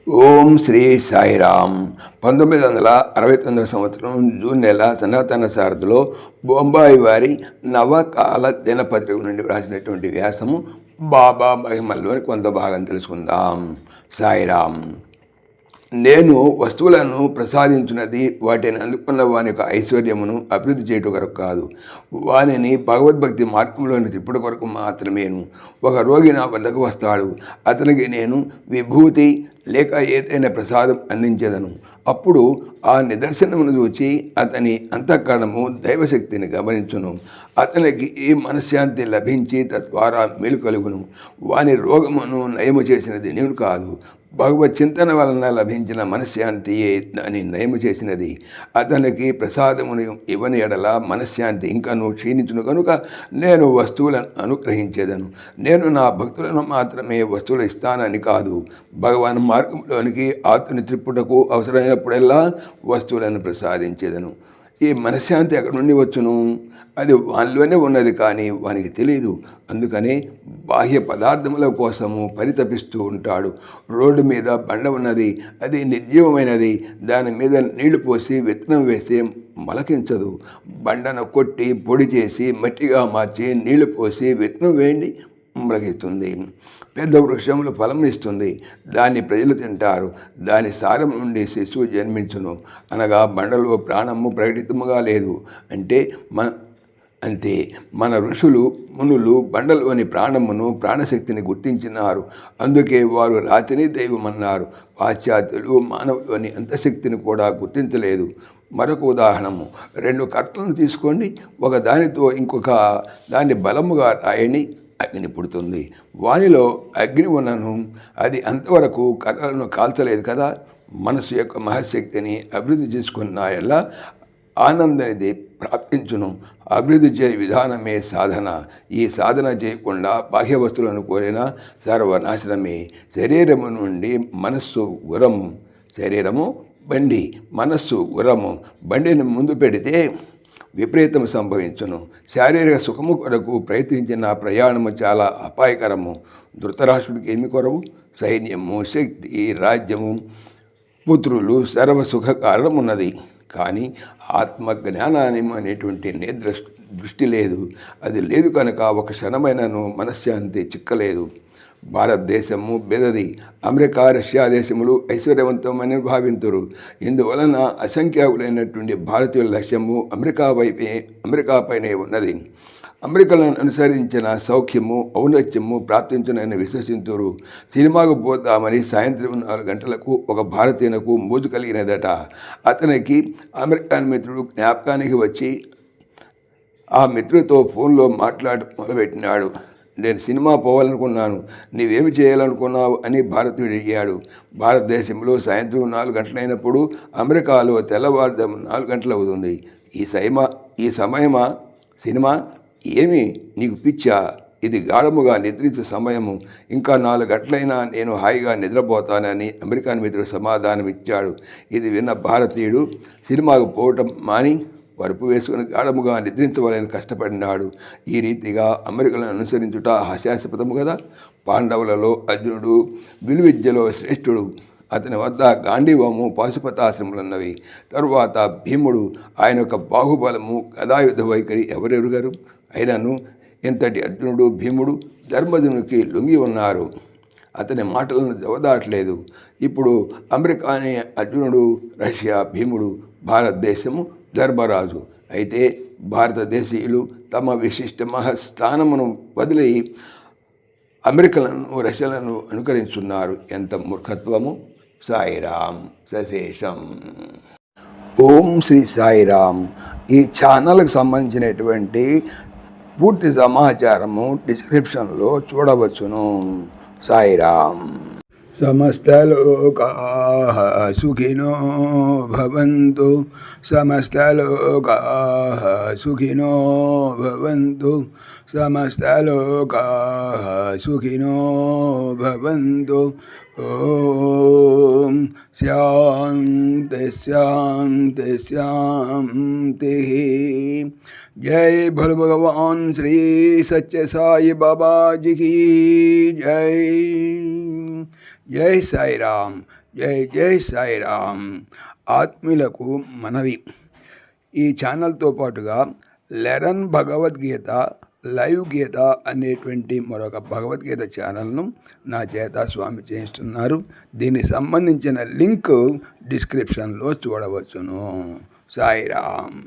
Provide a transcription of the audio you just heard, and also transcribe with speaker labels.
Speaker 1: ఓం శ్రీ సాయిరామ్. 1969 సంవత్సరం జూన్ నెల సనాతన సారథిలో బొంబాయి వారి నవకాల దినపత్రిక నుండి వ్రాసినటువంటి వ్యాసము బాబా మహిమల్లోని కొంత భాగం తెలుసుకుందాం. సాయిరామ్. నేను వస్తువులను ప్రసాదించున్నది వాటిని అందుకున్న వాని యొక్క ఐశ్వర్యమును అభివృద్ధి చేయటం కొరకు కాదు, వానిని భగవద్భక్తి మార్గంలోని తిప్పటి కొరకు మాత్రమేను. ఒక రోగి నా వద్దకు వస్తాడు, అతనికి నేను విభూతి లేక ఏదైనా ప్రసాదం అందించేదను. అప్పుడు ఆ నిదర్శనమును చూచి అతని అంతఃకరణము దైవశక్తిని గమనించును. అతనికి ఈ మనశ్శాంతి లభించి తద్వారా మేలు కలుగును. వాని రోగమును నయము చేసినది నేను కాదు, భగవత్ చింతన వలన లభించిన మనశ్శాంతియే దాన్ని నయము చేసినది. అతనికి ప్రసాదమును ఇవ్వని ఎడల మనశ్శాంతి ఇంకను క్షీణించును కనుక నేను వస్తువులను అనుగ్రహించేదను. నేను నా భక్తులను మాత్రమే వస్తువులు ఇస్తానని కాదు, భగవాన్ మార్గంలోనికి ఆత్మని త్రిప్పుటకు అవసరమైనప్పుడల్లా వస్తువులను ప్రసాదించేదను. ఈ మనశ్శాంతి ఎక్కడి నుండి వచ్చును? అది వానిలోనే ఉన్నది, కానీ వానికి తెలియదు. అందుకనే బాహ్య పదార్థముల కోసము పరితపిస్తూ ఉంటాడు. రోడ్డు మీద బండ ఉన్నది, అది నిర్జీవమైనది. దాని మీద నీళ్లు పోసి విత్తనం వేస్తే మొలకించదు. బండను కొట్టి పొడి చేసి మట్టిగా మార్చి నీళ్లు పోసి విత్తనం వేయండి, మొలకిస్తుంది. పెద్ద వృక్షములు ఫలమునిస్తుంది, దాన్ని ప్రజలు తింటారు. దాని సారం నుండి శిశువు జన్మించును. అనగా బండలో ప్రాణము ప్రకటితముగా లేదు అంతే. మన ఋషులు మునులు బండలోని ప్రాణమును ప్రాణశక్తిని గుర్తించినారు. అందుకే వారు రాతిని దైవమన్నారు. పాశ్చాత్యులు మానవులోని అంతశక్తిని కూడా గుర్తించలేదు. మరొక ఉదాహరణము, 2 కర్రలను తీసుకోండి, ఒక దానితో ఇంకొక దాన్ని బలముగా రాయని, అగ్ని పుడుతుంది. వానిలో అగ్ని ఉన్నను అది అంతవరకు కర్రలను కాల్చలేదు కదా. మనసు యొక్క మహశక్తిని అభివృద్ధి చేసుకున్న ఎలా ఆనందాన్ని ప్రాప్తించును. అభివృద్ధి చే విధానమే సాధన. ఈ సాధన చేయకుండా బాహ్య వస్తువులను కోరిన సర్వనాశనమే. శరీరము నుండి మనస్సు గురము, శరీరము బండి, మనస్సు గురము. బండిని ముందు పెడితే విపరీతం సంభవించును. శారీరక సుఖము కొరకు ప్రయత్నించిన ప్రయాణము చాలా అపాయకరము. ధృతరాష్ట్రుడికి ఏమి కొరవు? సైన్యము, శక్తి, రాజ్యము, పుత్రులు, సర్వసుఖ కారణం ఉన్నది. కానీ ఆత్మజ్ఞానాన్ని అనేటువంటి దృష్టి లేదు. అది లేదు కనుక ఒక క్షణమైనను మనశ్శాంతి చిక్కలేదు. భారతదేశము బెదది, అమెరికా, రష్యా దేశములు ఐశ్వర్యవంతమని భావింతురు. ఇందువలన అసంఖ్యాకులైనటువంటి భారతీయుల లక్ష్యము అమెరికాపైనే ఉన్నది. అమెరికాలను అనుసరించిన సౌఖ్యము, ఔన్నత్యము ప్రాప్తించునని విశ్వసింతురు. సినిమాకు పోతామని సాయంత్రం 4 గంటలకు ఒక భారతీయునకు మోజు కలిగినదట. అతనికి అమెరికన్ మిత్రుడు జ్ఞాపకానికి వచ్చి ఆ మిత్రుడితో ఫోన్లో మొదలుపెట్టినాడు. నేను సినిమా పోవాలనుకున్నాను, నీవేమి చేయాలనుకున్నావు అని భారతీయుడు అడిగాడు. భారతదేశంలో సాయంత్రం 4 గంటలైనప్పుడు అమెరికాలో తెల్లవారుజాము 4 గంటలు అవుతుంది. ఈ సమయమా సినిమా? ఏమి నీకు పిచ్చా? ఇది గాఢముగా నిద్రించే సమయము. ఇంకా 4 గంటలైనా నేను హాయిగా నిద్రపోతానని అమెరికన్ మిత్రుడు సమాధానం ఇచ్చాడు. ఇది విన్న భారతీయుడు సినిమాకు పోవటం మాని వరుపు వేసుకుని గాఢముగా నిద్రించవాలని కష్టపడినాడు. ఈ రీతిగా అమెరికలను అనుసరించుట హాస్యాస్పదము కదా. పాండవులలో అర్జునుడు విలువిద్యలో శ్రేష్ఠుడు. అతని వద్ద గాంధీవము, పాశుపతాశ్రములున్నవి. తరువాత భీముడు, ఆయన యొక్క బాహుబలము, గదాయుధ వైఖరి ఎవరెరుగరు? అయినను ఇంతటి అర్జునుడు, భీముడు ధర్మజునికి లొంగి ఉన్నారు. అతని మాటలను జవదాటలేదు. ఇప్పుడు అమెరికా అనే అర్జునుడు, రష్యా భీముడు, భారతదేశము ధర్మరాజు. అయితే భారతదేశీయులు తమ విశిష్ట మహస్థానమును వదిలి అమెరికలను, రష్యాలను అనుకరిస్తున్నారు. ఎంత మూర్ఖత్వము! సాయిరామ్. సశేషం. ఓం శ్రీ సాయిరామ్. ఈ ఛానల్కి సంబంధించినటువంటి పూర్తి సమాచారము డిస్క్రిప్షన్లో చూడవచ్చును. సాయిరామ్. సమస్తలోకాః సుఖినో భవంతు. సమస్తలోకాః సుఖినో భవంతు. సమస్తలోకాః సుఖినో భవంతు. ఓం శాంతి శాంతి శాంతి. जय भोले भगवान श्री सच्चे साई बाबा जी की जय। జై సాయిరామ్. జై జై సాయిరామ్. ఆత్మీయులకు మనవి, ఈ ఛానల్తో పాటుగా లెరన్ భగవద్గీత లైవ్ గీత అనేటువంటి మరొక భగవద్గీత ఛానల్ను నా చేత స్వామి చేయిస్తున్నారు. దీనికి సంబంధించిన లింక్ డిస్క్రిప్షన్లో చూడవచ్చును. సాయిరామ్.